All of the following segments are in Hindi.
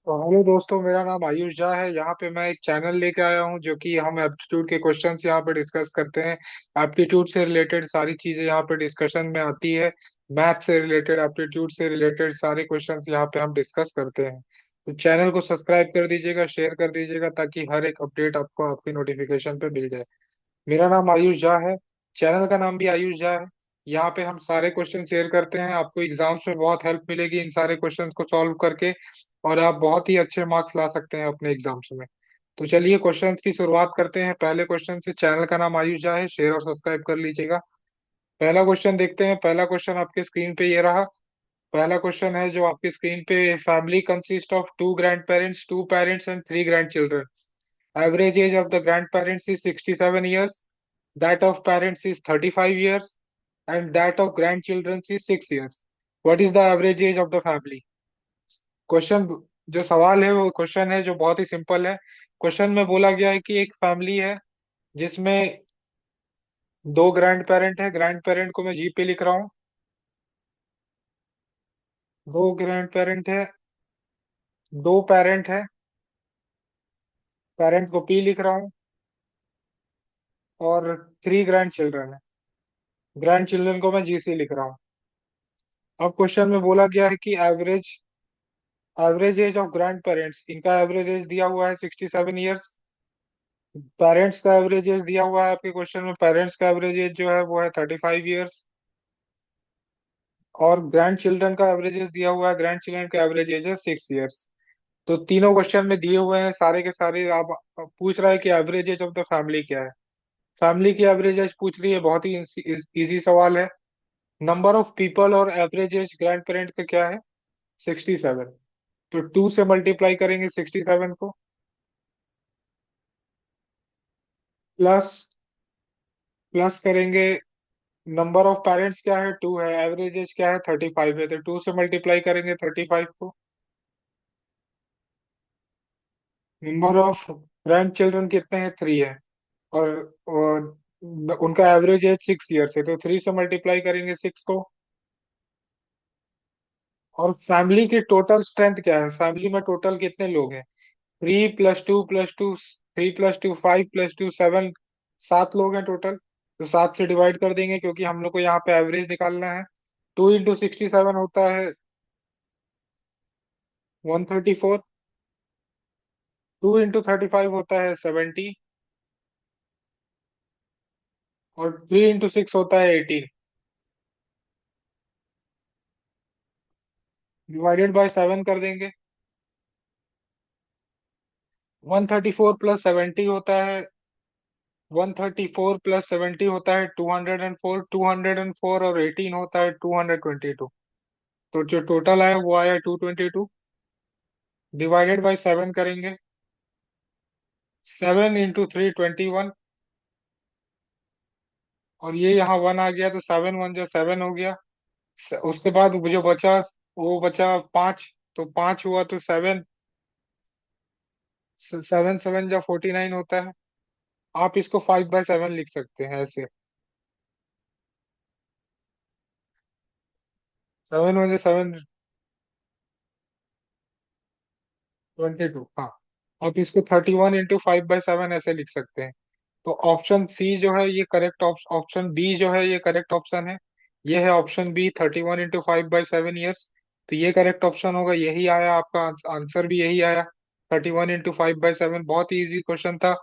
तो हेलो दोस्तों, मेरा नाम आयुष झा है। यहाँ पे मैं एक चैनल लेके आया हूँ जो कि हम एप्टीट्यूड के क्वेश्चंस यहाँ पे डिस्कस करते हैं। एप्टीट्यूड से रिलेटेड सारी चीजें यहाँ पे डिस्कशन में आती है। मैथ से रिलेटेड, एप्टीट्यूड से रिलेटेड सारे क्वेश्चंस यहाँ पे हम डिस्कस करते हैं। तो चैनल को सब्सक्राइब कर दीजिएगा, शेयर कर दीजिएगा, ताकि हर एक अपडेट आपको आपकी नोटिफिकेशन पे मिल जाए। मेरा नाम आयुष झा है। चैनल का नाम भी आयुष झा है। यहाँ पे हम सारे क्वेश्चन शेयर करते हैं, आपको एग्जाम्स में बहुत हेल्प मिलेगी इन सारे क्वेश्चंस को सॉल्व करके। और आप बहुत ही अच्छे मार्क्स ला सकते हैं अपने एग्जाम्स में। तो चलिए क्वेश्चंस की शुरुआत करते हैं। पहले क्वेश्चन से। चैनल का नाम आयुष झा है, शेयर और सब्सक्राइब कर लीजिएगा। पहला क्वेश्चन देखते हैं। पहला क्वेश्चन आपके स्क्रीन पे ये रहा। पहला क्वेश्चन है जो आपकी स्क्रीन पे, family consist of two grandparents, two parents and three grandchildren. Average age of the grandparents is 67 years. That of parents is 35 years. And that of grandchildren is 6 years. What is the average age of the family? Question, जो सवाल है वो क्वेश्चन है जो बहुत ही सिंपल है। क्वेश्चन में बोला गया है कि एक फैमिली है जिसमें दो ग्रैंड पेरेंट है। ग्रैंड पेरेंट को मैं जी पे लिख रहा हूँ। दो ग्रैंड पेरेंट है, दो पेरेंट है। पेरेंट को पी लिख रहा हूँ। और थ्री ग्रैंड चिल्ड्रन है। ग्रैंड चिल्ड्रन को मैं जी सी लिख रहा हूँ। अब क्वेश्चन में बोला गया है कि average age of grand parents, इनका एवरेज एज दिया हुआ है 67 ईयर्स। पेरेंट्स का एवरेज एज दिया हुआ है आपके क्वेश्चन में। पेरेंट्स का एवरेज एज जो है वो है 35 ईयर्स। और ग्रैंड चिल्ड्रन का एवरेज एज दिया हुआ है, ग्रैंड चिल्ड्रन का एवरेज एज है 6 ईयर्स। तो तीनों क्वेश्चन में दिए हुए हैं सारे के सारे। आप पूछ रहा है कि average age of the family क्या है। फैमिली की एवरेज एज पूछ रही है, बहुत ही इजी सवाल है। नंबर ऑफ पीपल और एवरेज एज ग्रैंड पेरेंट का क्या है? 67। तो टू से मल्टीप्लाई करेंगे 67 को। प्लस प्लस करेंगे। नंबर ऑफ पेरेंट्स क्या है? टू है। एवरेज एज क्या है? 35 है। तो टू से मल्टीप्लाई करेंगे 35 को। नंबर ऑफ ग्रैंड चिल्ड्रन कितने हैं? थ्री है। और उनका एवरेज एज 6 ईयर्स है, तो थ्री से मल्टीप्लाई करेंगे सिक्स को। और फैमिली की टोटल स्ट्रेंथ क्या है? फैमिली में टोटल कितने लोग हैं? Three plus two, three plus two five, plus two seven. सात लोग हैं टोटल। तो सात से डिवाइड कर देंगे क्योंकि हम लोग को यहाँ पे एवरेज निकालना है। 2 इंटू 67 होता है 134। 2 इंटू 35 होता है 70। और 3 इंटू 6 होता है 18। डिवाइडेड बाय 7 कर देंगे। 134 प्लस 70 होता है, 134 प्लस 70 होता है 204। 204 और 18 होता है 222। तो जो टोटल आया वो आया 222। डिवाइडेड बाय 7 करेंगे। 7 इंटू 3 21। और ये यहाँ वन आ गया, तो 7 1 जो 7 हो गया। उसके बाद जो बचा, वो बचा पाँच। तो पाँच हुआ तो सेवन। 7 7 जो 49 होता है। आप इसको 5/7 लिख सकते हैं ऐसे। 7 1 जो 7, 22। हाँ। आप इसको 31 इंटू 5/7 ऐसे लिख सकते हैं। तो ऑप्शन सी जो है ये करेक्ट, ऑप्शन बी जो है ये करेक्ट ऑप्शन है। ये है ऑप्शन बी, 31 इंटू 5/7 ईयर्स। तो ये करेक्ट ऑप्शन होगा, यही आया आपका आंसर भी यही आया। 31 इंटू 5/7। बहुत ही इजी क्वेश्चन था।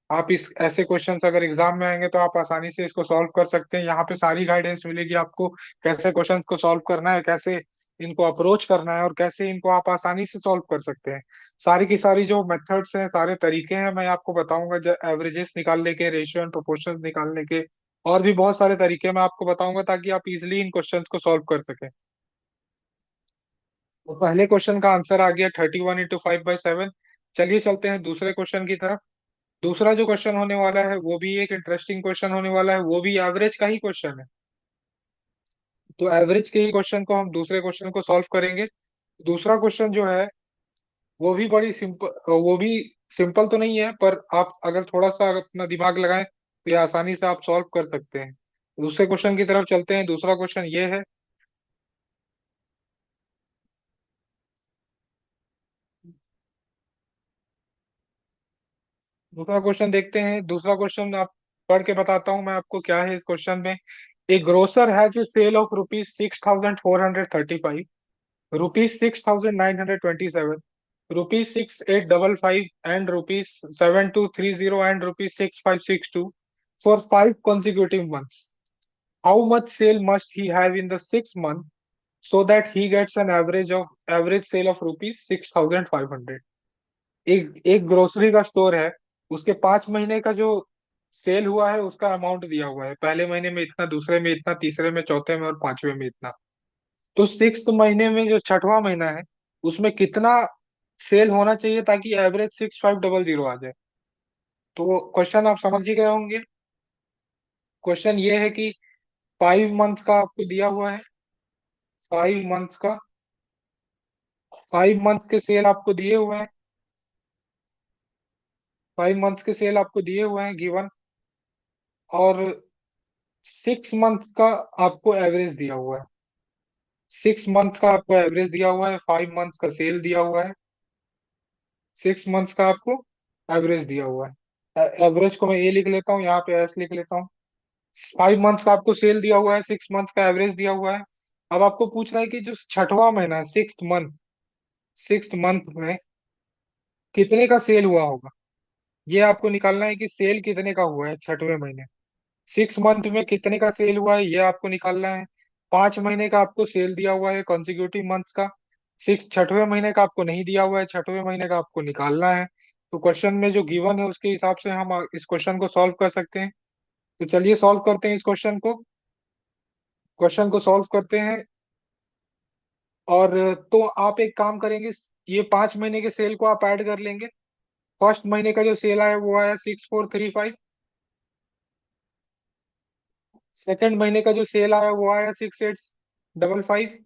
आप इस ऐसे क्वेश्चंस अगर एग्जाम में आएंगे तो आप आसानी से इसको सॉल्व कर सकते हैं। यहाँ पे सारी गाइडेंस मिलेगी आपको, कैसे क्वेश्चन को सॉल्व करना है, कैसे इनको अप्रोच करना है, और कैसे इनको आप आसानी से सॉल्व कर सकते हैं। सारी की सारी जो मेथड्स हैं, सारे तरीके हैं, मैं आपको बताऊंगा। एवरेजेस निकालने के, रेशियो एंड प्रोपोर्शंस निकालने के, और भी बहुत सारे तरीके मैं आपको बताऊंगा, ताकि आप इजिली इन क्वेश्चंस को सॉल्व कर सकें। तो पहले क्वेश्चन का आंसर आ गया 31 इंटू 5/7। चलिए चलते हैं दूसरे क्वेश्चन की तरफ। दूसरा जो क्वेश्चन होने वाला है वो भी एक इंटरेस्टिंग क्वेश्चन होने वाला है, वो भी एवरेज का ही क्वेश्चन है। तो एवरेज के ही क्वेश्चन को हम दूसरे क्वेश्चन को सॉल्व करेंगे। दूसरा क्वेश्चन जो है वो भी बड़ी सिंपल, वो भी सिंपल तो नहीं है, पर आप अगर थोड़ा सा अपना दिमाग लगाएं तो ये आसानी से आप सॉल्व कर सकते हैं। दूसरे क्वेश्चन की तरफ चलते हैं। दूसरा क्वेश्चन ये है। दूसरा क्वेश्चन देखते हैं। दूसरा क्वेश्चन आप पढ़ के बताता हूँ मैं आपको क्या है इस क्वेश्चन में। A grocer has a sale of rupees 6,435, rupees 6,927, rupees 6,855 and rupees 7,230 and rupees 6,562 for 5 consecutive months. How much sale must he have in the 6 month so that he gets an average sale of rupees 6,500? एक एक ग्रोसरी का स्टोर है, उसके 5 महीने का जो सेल हुआ है उसका अमाउंट दिया हुआ है, पहले महीने में इतना, दूसरे में इतना, तीसरे में, चौथे में और पांचवे में इतना। तो 6th महीने में जो छठवां महीना है उसमें कितना सेल होना चाहिए ताकि एवरेज 6,500 आ जाए। तो क्वेश्चन आप समझ ही गए होंगे। क्वेश्चन ये है कि 5 मंथ्स का आपको दिया हुआ है, 5 मंथ्स का, 5 मंथ्स के सेल आपको दिए हुए हैं, 5 मंथ्स के सेल आपको दिए हुए हैं गिवन, और 6 मंथ का आपको एवरेज दिया हुआ है। 6 मंथ्स का आपको एवरेज दिया हुआ है, 5 मंथ्स का सेल दिया हुआ है, 6 मंथ्स का आपको एवरेज दिया हुआ है। एवरेज को मैं ए लिख लेता हूँ, यहाँ पे एस लिख लेता हूँ। 5 मंथ्स का आपको सेल दिया हुआ है, 6 मंथ्स का एवरेज दिया हुआ है। अब आपको पूछ रहा है कि जो छठवां महीना है, 6th मंथ, 6th मंथ में कितने का सेल हुआ होगा। ये आपको निकालना है कि सेल कितने का हुआ है छठवें महीने। 6 मंथ में कितने का सेल हुआ है ये आपको निकालना है। 5 महीने का आपको सेल दिया हुआ है कॉन्जिक्यूटिव मंथ्स का। छठवें महीने का आपको नहीं दिया हुआ है, छठवें महीने का आपको निकालना है। तो क्वेश्चन में जो गिवन है उसके हिसाब से हम इस क्वेश्चन को सॉल्व कर सकते हैं। तो चलिए सॉल्व करते हैं इस क्वेश्चन को सॉल्व करते हैं। और तो आप एक काम करेंगे, ये 5 महीने के सेल को आप ऐड कर लेंगे। फर्स्ट महीने का जो सेल आया वो आया 6,435। सेकेंड महीने का जो सेल आया वो आया 6,855।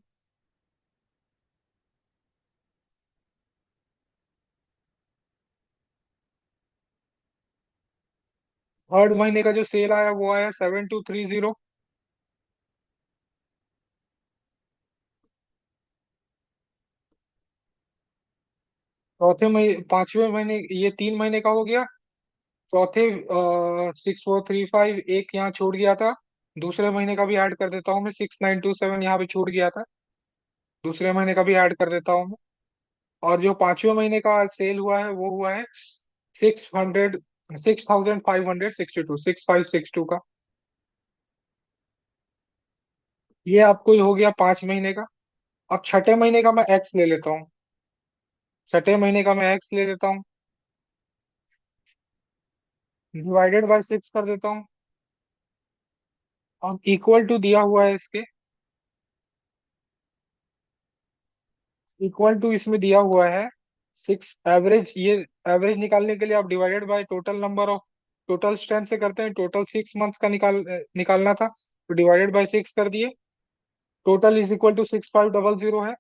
थर्ड महीने का जो सेल आया वो आया 7,230। चौथे महीने, 5वें महीने, ये 3 महीने का हो गया। चौथे 6,435 एक यहाँ छूट गया था, दूसरे महीने का भी ऐड कर देता हूँ मैं, 6,927 यहाँ पे छूट गया था, दूसरे महीने का भी ऐड कर देता हूँ मैं। और जो 5वें महीने का सेल हुआ है वो हुआ है 6,562 का। ये आपको हो गया 5 महीने का। अब छठे महीने का मैं एक्स ले लेता हूँ, छठे महीने का मैं एक्स ले लेता हूँ, डिवाइडेड बाय 6 कर देता हूँ। अब इक्वल टू दिया हुआ है इसके, इक्वल टू इसमें दिया हुआ है 6 एवरेज। ये एवरेज निकालने के लिए आप divided by total number of, total strength से करते हैं, टोटल 6 मंथ्स का निकालना था तो डिवाइडेड बाय 6 कर दिए। टोटल इज इक्वल टू 6,500 है।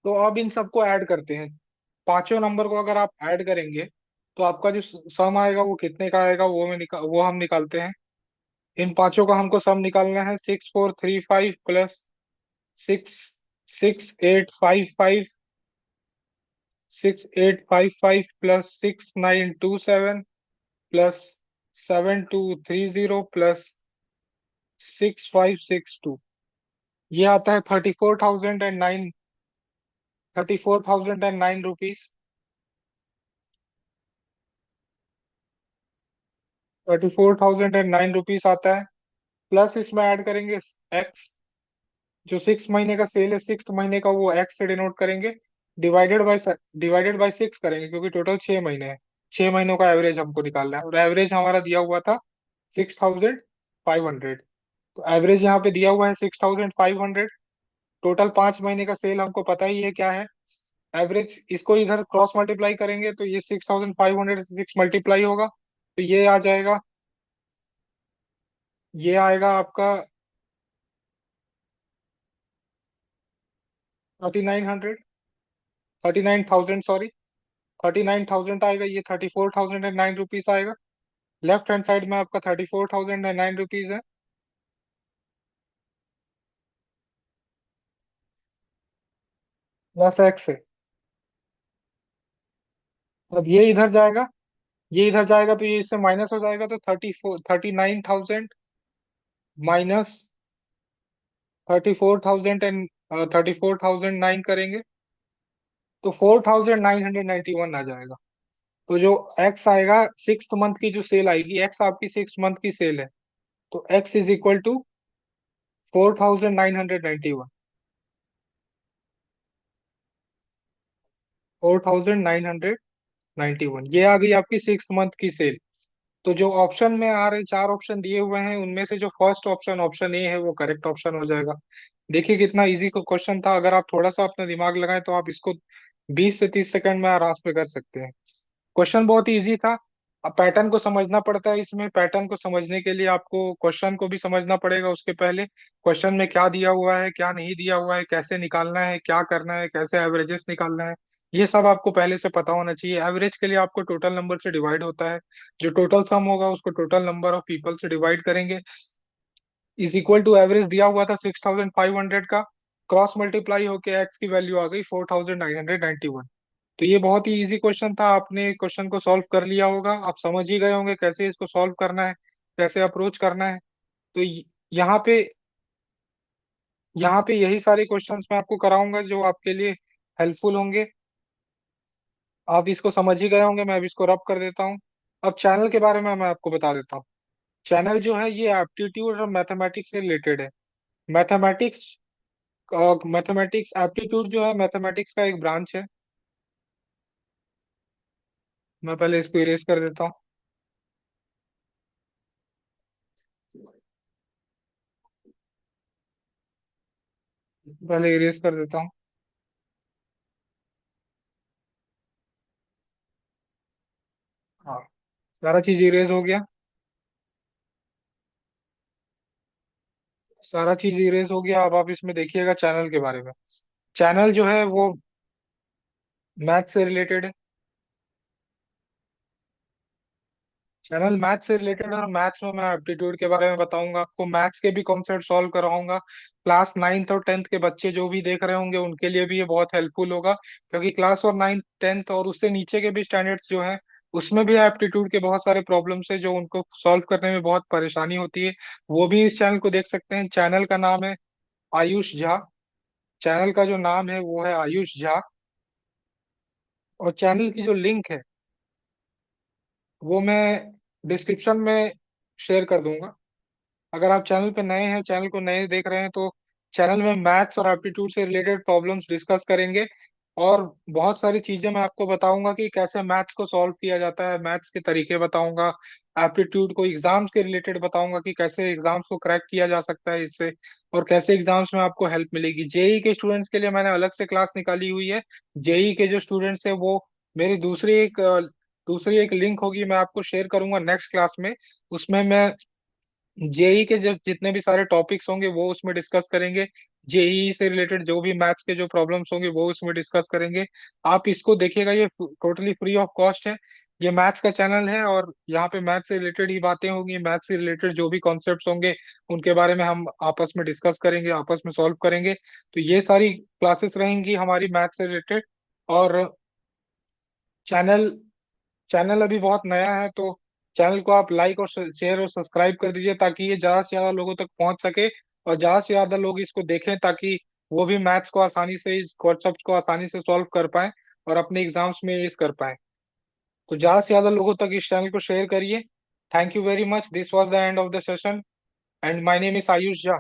तो अब इन सबको ऐड करते हैं, पांचों नंबर को अगर आप ऐड करेंगे तो आपका जो सम आएगा वो कितने का आएगा, वो हम निकालते हैं। इन पांचों का हमको सम निकालना है। 6,435 प्लस 6,855, 6,855 प्लस 6,927 प्लस 7,230 प्लस 6,562, ये आता है 34,009, 34,009 रुपीज। 34,009 रुपीज आता है। प्लस इसमें ऐड करेंगे एक्स, जो 6 महीने का सेल है 6th महीने का, वो एक्स से डिनोट करेंगे। डिवाइडेड बाय 6 करेंगे क्योंकि टोटल 6 महीने हैं, 6 महीनों का एवरेज हमको निकालना है और एवरेज हमारा दिया हुआ था 6,500। तो एवरेज यहाँ पे दिया हुआ है 6,500। टोटल 5 महीने का सेल हमको पता ही है क्या है। एवरेज इसको इधर क्रॉस मल्टीप्लाई करेंगे तो ये 6,500 से 6 मल्टीप्लाई होगा तो ये आ जाएगा, ये आएगा आपका 3,900, 39,000 सॉरी, 39,000 आएगा। ये 34,009 रुपीज आएगा। लेफ्ट हैंड साइड में आपका 34,009 रुपीज है, प्लस एक्स है। अब ये इधर जाएगा, ये इधर जाएगा तो ये इससे माइनस हो जाएगा, तो 39,000 माइनस 34,000 एंड 34,009 करेंगे तो 4,991 आ जाएगा। तो जो एक्स आएगा, सिक्स मंथ की जो सेल आएगी, एक्स आपकी सिक्स मंथ की सेल है, तो एक्स इज इक्वल टू 4,991। 4,991 ये आ गई आपकी सिक्स मंथ की सेल। तो जो ऑप्शन में आ रहे चार ऑप्शन दिए हुए हैं, उनमें से जो फर्स्ट ऑप्शन ऑप्शन ए है वो करेक्ट ऑप्शन हो जाएगा। देखिए कितना इजी क्वेश्चन था, अगर आप थोड़ा सा अपना दिमाग लगाएं तो आप इसको 20 से 30 सेकंड में आराम से कर सकते हैं। क्वेश्चन बहुत ही इजी था। अब पैटर्न को समझना पड़ता है, इसमें पैटर्न को समझने के लिए आपको क्वेश्चन को भी समझना पड़ेगा। उसके पहले क्वेश्चन में क्या दिया हुआ है, क्या नहीं दिया हुआ है, कैसे निकालना है, क्या करना है, कैसे एवरेजेस निकालना है, ये सब आपको पहले से पता होना चाहिए। एवरेज के लिए आपको टोटल नंबर से डिवाइड होता है, जो टोटल सम होगा उसको टोटल नंबर ऑफ पीपल से डिवाइड करेंगे। इज इक्वल टू एवरेज दिया हुआ था 6,500 का, क्रॉस मल्टीप्लाई होके एक्स की वैल्यू आ गई 4,991। तो ये बहुत ही इजी क्वेश्चन था, आपने क्वेश्चन को सॉल्व कर लिया होगा, आप समझ ही गए होंगे कैसे इसको सॉल्व करना है, कैसे अप्रोच करना है। तो यहाँ पे यहाँ पे यही सारे क्वेश्चंस मैं आपको कराऊंगा जो आपके लिए हेल्पफुल होंगे। आप इसको समझ ही गए होंगे, मैं अब इसको रब कर देता हूँ। अब चैनल के बारे में मैं आपको बता देता हूँ। चैनल जो है ये एप्टीट्यूड और मैथमेटिक्स से रिलेटेड है। मैथमेटिक्स मैथमेटिक्स एप्टीट्यूड जो है मैथमेटिक्स का एक ब्रांच है। मैं पहले इसको इरेज कर देता हूँ। पहले इरेज कर देता हूँ। हाँ, सारा चीज इरेज हो गया। सारा चीज इरेज हो गया। अब आप इसमें देखिएगा चैनल के बारे में। चैनल जो है वो मैथ से रिलेटेड है। चैनल मैथ से रिलेटेड, और मैथ्स में मैं एप्टीट्यूड के बारे में बताऊंगा आपको, मैथ्स के भी कॉन्सेप्ट सॉल्व करवाऊंगा। क्लास 9th और 10th के बच्चे जो भी देख रहे होंगे उनके लिए भी ये बहुत हेल्पफुल होगा, क्योंकि क्लास और 9th 10th और उससे नीचे के भी स्टैंडर्ड्स जो हैं उसमें भी एप्टीट्यूड के बहुत सारे प्रॉब्लम्स है जो उनको सॉल्व करने में बहुत परेशानी होती है। वो भी इस चैनल को देख सकते हैं। चैनल का नाम है आयुष झा। चैनल का जो नाम है वो है आयुष झा। और चैनल की जो लिंक है वो मैं डिस्क्रिप्शन में शेयर कर दूंगा। अगर आप चैनल पे नए हैं, चैनल को नए देख रहे हैं, तो चैनल में मैथ्स और एप्टीट्यूड से रिलेटेड प्रॉब्लम्स डिस्कस करेंगे। और बहुत सारी चीजें मैं आपको बताऊंगा कि कैसे मैथ्स को सॉल्व किया जाता है, मैथ्स के तरीके बताऊंगा। एप्टीट्यूड को एग्जाम्स के रिलेटेड बताऊंगा कि कैसे एग्जाम्स को क्रैक किया जा सकता है इससे, और कैसे एग्जाम्स में आपको हेल्प मिलेगी। जेई के स्टूडेंट्स के लिए मैंने अलग से क्लास निकाली हुई है। जेई के जो स्टूडेंट्स है वो मेरी दूसरी एक लिंक होगी, मैं आपको शेयर करूंगा नेक्स्ट क्लास में। उसमें मैं जेई के जो जितने भी सारे टॉपिक्स होंगे वो उसमें डिस्कस करेंगे। जेई से रिलेटेड जो भी मैथ्स के जो प्रॉब्लम्स होंगे वो उसमें डिस्कस करेंगे। आप इसको देखिएगा, ये टोटली फ्री ऑफ कॉस्ट है। ये मैथ्स का चैनल है और यहाँ पे मैथ्स से रिलेटेड ही बातें होंगी। मैथ्स से रिलेटेड जो भी कॉन्सेप्ट्स होंगे उनके बारे में हम आपस में डिस्कस करेंगे, आपस में सॉल्व करेंगे। तो ये सारी क्लासेस रहेंगी हमारी मैथ्स से रिलेटेड। और चैनल चैनल अभी बहुत नया है, तो चैनल को आप लाइक और शेयर और सब्सक्राइब कर दीजिए, ताकि ये ज्यादा से ज्यादा लोगों तक पहुंच सके और ज्यादा से ज्यादा लोग इसको देखें, ताकि वो भी मैथ्स को आसानी से, कॉन्सेप्ट को आसानी से सॉल्व कर पाए और अपने एग्जाम्स में एस कर पाए। तो ज्यादा से ज्यादा लोगों तक इस चैनल को शेयर करिए। Thank you very much, this was the end of the session and my name is Ayush Jha.